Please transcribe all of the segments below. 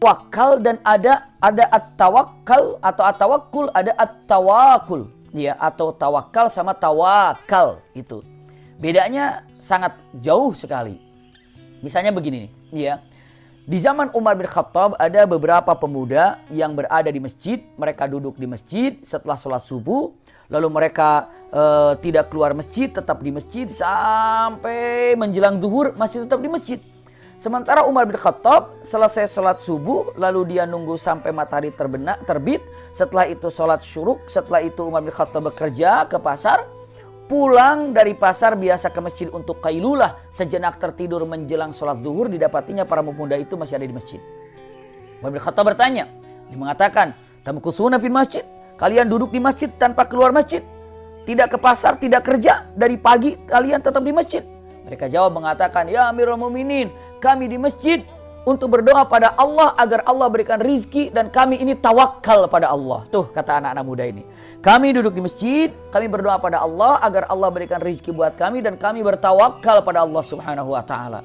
tawakal dan ada at-tawakkal atau at-tawakkul, ada at-tawakul. Ya, atau tawakal sama tawakal itu. Bedanya sangat jauh sekali. Misalnya begini nih, ya. Di zaman Umar bin Khattab ada beberapa pemuda yang berada di masjid. Mereka duduk di masjid setelah sholat subuh. Lalu mereka tidak keluar masjid, tetap di masjid sampai menjelang zuhur masih tetap di masjid. Sementara Umar bin Khattab selesai sholat subuh, lalu dia nunggu sampai matahari terbit. Setelah itu sholat syuruk, setelah itu Umar bin Khattab bekerja ke pasar. Pulang dari pasar biasa ke masjid untuk qailulah, sejenak tertidur menjelang sholat zuhur, didapatinya para pemuda itu masih ada di masjid. Umar bin Khattab bertanya, dia mengatakan, tamkusuna fil masjid, kalian duduk di masjid tanpa keluar masjid, tidak ke pasar, tidak kerja, dari pagi kalian tetap di masjid. Mereka jawab mengatakan, ya Amirul Mukminin, kami di masjid untuk berdoa pada Allah agar Allah berikan rizki, dan kami ini tawakal pada Allah. Tuh kata anak-anak muda ini. Kami duduk di masjid, kami berdoa pada Allah agar Allah berikan rizki buat kami, dan kami bertawakal pada Allah subhanahu wa ta'ala.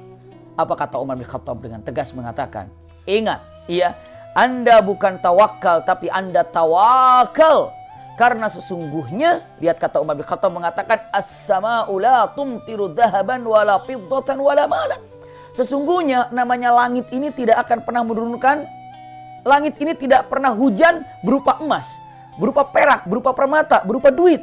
Apa kata Umar bin Khattab dengan tegas mengatakan, ingat, iya, Anda bukan tawakal tapi Anda tawakal. Karena sesungguhnya, lihat kata Umar bin Khattab mengatakan, as-sama'u la tumtiru dhahaban wala fiddatan wala malan. Sesungguhnya namanya langit ini tidak akan pernah menurunkan, langit ini tidak pernah hujan berupa emas, berupa perak, berupa permata, berupa duit.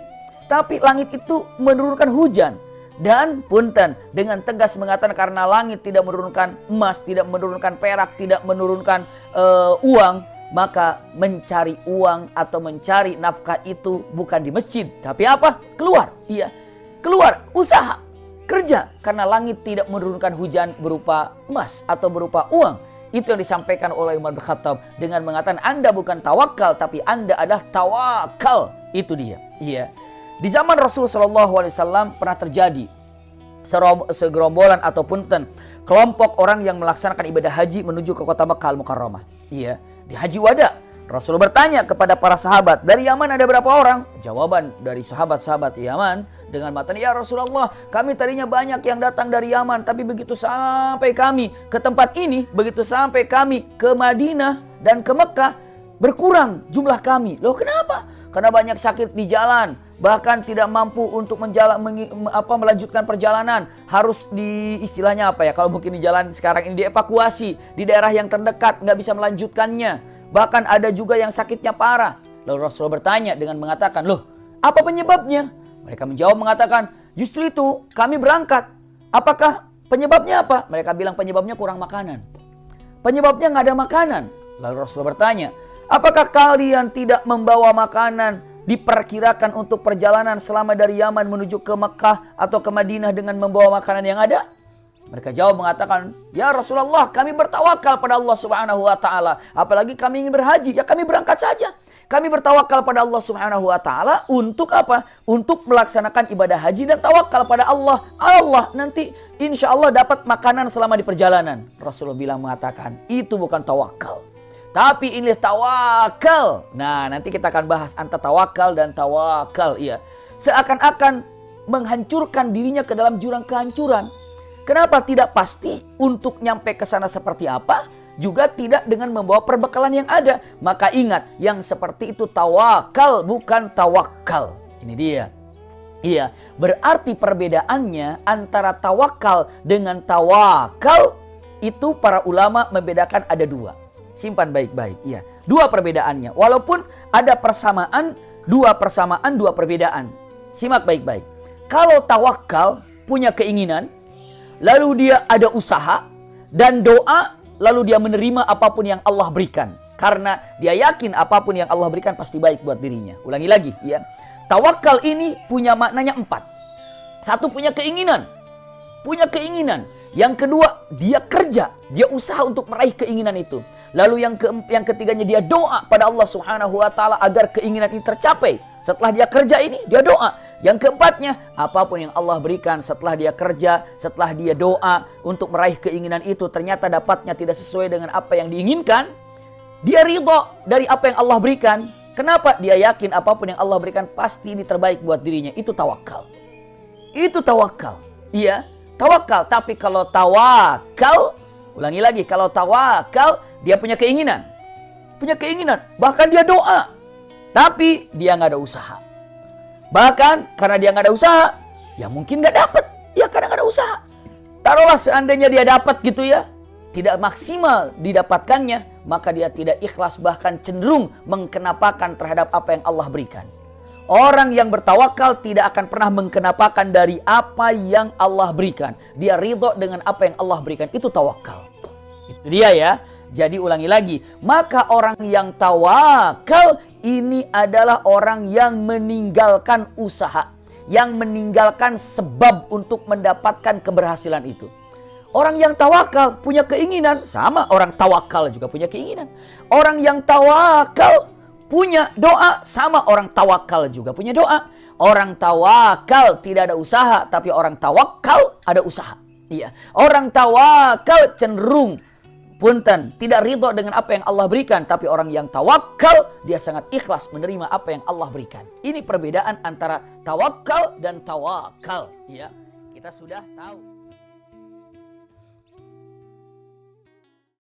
Tapi langit itu menurunkan hujan. Dan punten, dengan tegas mengatakan karena langit tidak menurunkan emas, tidak menurunkan perak, tidak menurunkan uang, maka mencari uang atau mencari nafkah itu bukan di masjid. Tapi apa? Keluar. Iya, keluar, usaha, kerja. Karena langit tidak menurunkan hujan berupa emas atau berupa uang. Itu yang disampaikan oleh Umar bin Khattab dengan mengatakan Anda bukan tawakal tapi Anda adalah tawakal. Itu dia. Iya. Di zaman Rasulullah SAW pernah terjadi segerombolan ataupun kelompok orang yang melaksanakan ibadah haji menuju ke kota Makkah Al-Mukarramah. Iya. Di haji wada, Rasul bertanya kepada para sahabat, dari Yaman ada berapa orang? Jawaban dari sahabat-sahabat Yaman dengan matanya, ya Rasulullah, kami tadinya banyak yang datang dari Yaman, tapi begitu sampai kami ke tempat ini, begitu sampai kami ke Madinah dan ke Mekah, berkurang jumlah kami. Loh kenapa? Karena banyak sakit di jalan, bahkan tidak mampu untuk melanjutkan perjalanan. Harus istilahnya apa ya, kalau mungkin di jalan sekarang ini dievakuasi di daerah yang terdekat, nggak bisa melanjutkannya. Bahkan ada juga yang sakitnya parah. Lalu Rasul bertanya dengan mengatakan, loh apa penyebabnya? Mereka menjawab mengatakan, justru itu kami berangkat. Apakah penyebabnya apa? Mereka bilang penyebabnya kurang makanan. Penyebabnya nggak ada makanan. Lalu Rasul bertanya, apakah kalian tidak membawa makanan diperkirakan untuk perjalanan selama dari Yaman menuju ke Mekah atau ke Madinah dengan membawa makanan yang ada? Mereka jawab mengatakan, ya Rasulullah, kami bertawakal pada Allah subhanahu wa ta'ala. Apalagi kami ingin berhaji, ya kami berangkat saja. Kami bertawakal pada Allah subhanahu wa ta'ala untuk apa? Untuk melaksanakan ibadah haji dan tawakal pada Allah. Allah nanti insya Allah dapat makanan selama di perjalanan. Rasulullah bilang mengatakan, itu bukan tawakal. Tapi ini tawakal. Nah, nanti kita akan bahas antara tawakal dan tawakal. Iya. Seakan-akan menghancurkan dirinya ke dalam jurang kehancuran. Kenapa tidak pasti untuk nyampe ke sana seperti apa? Juga tidak dengan membawa perbekalan yang ada. Maka ingat, yang seperti itu tawakal bukan tawakal. Ini dia. Iya, berarti perbedaannya antara tawakal dengan tawakal itu para ulama membedakan ada dua. Simpan baik-baik. Iya, dua perbedaannya. Walaupun ada persamaan, dua perbedaan. Simak baik-baik. Kalau tawakal punya keinginan, lalu dia ada usaha dan doa, lalu dia menerima apapun yang Allah berikan. Karena dia yakin apapun yang Allah berikan pasti baik buat dirinya. Ulangi lagi ya. Tawakal ini punya maknanya 4. Satu, punya keinginan. Yang kedua, dia kerja. Dia usaha untuk meraih keinginan itu. Lalu yang ketiganya dia doa pada Allah subhanahu wa ta'ala agar keinginan ini tercapai. Setelah dia kerja ini, dia doa. Yang keempatnya, apapun yang Allah berikan setelah dia kerja, setelah dia doa untuk meraih keinginan itu, ternyata dapatnya tidak sesuai dengan apa yang diinginkan, dia ridho dari apa yang Allah berikan. Kenapa? Dia yakin apapun yang Allah berikan pasti ini terbaik buat dirinya. Itu tawakal. Iya, tawakal. Tapi kalau tawakal Ulangi lagi, kalau tawakal dia punya keinginan. Punya keinginan, bahkan dia doa. Tapi dia nggak ada usaha. Bahkan karena dia nggak ada usaha, ya mungkin nggak dapat. Ya karena nggak ada usaha. Taruhlah seandainya dia dapat gitu ya, tidak maksimal didapatkannya, maka dia tidak ikhlas, bahkan cenderung mengkenapakan terhadap apa yang Allah berikan. Orang yang bertawakal tidak akan pernah mengkenapakan dari apa yang Allah berikan. Dia ridho dengan apa yang Allah berikan. Itu tawakal. Itu dia ya. Jadi ulangi lagi. Maka orang yang tawakal ini adalah orang yang meninggalkan usaha. Yang meninggalkan sebab untuk mendapatkan keberhasilan itu. Orang yang tawakal punya keinginan. Sama orang tawakal juga punya keinginan. Orang yang tawakal punya doa, sama orang tawakal juga punya doa. Orang tawakal tidak ada usaha, tapi orang tawakal ada usaha. Iya. Orang tawakal cenderung tidak ridho dengan apa yang Allah berikan, tapi orang yang tawakal dia sangat ikhlas menerima apa yang Allah berikan. Ini perbedaan antara tawakal dan tawakal. Iya. Kita sudah tahu.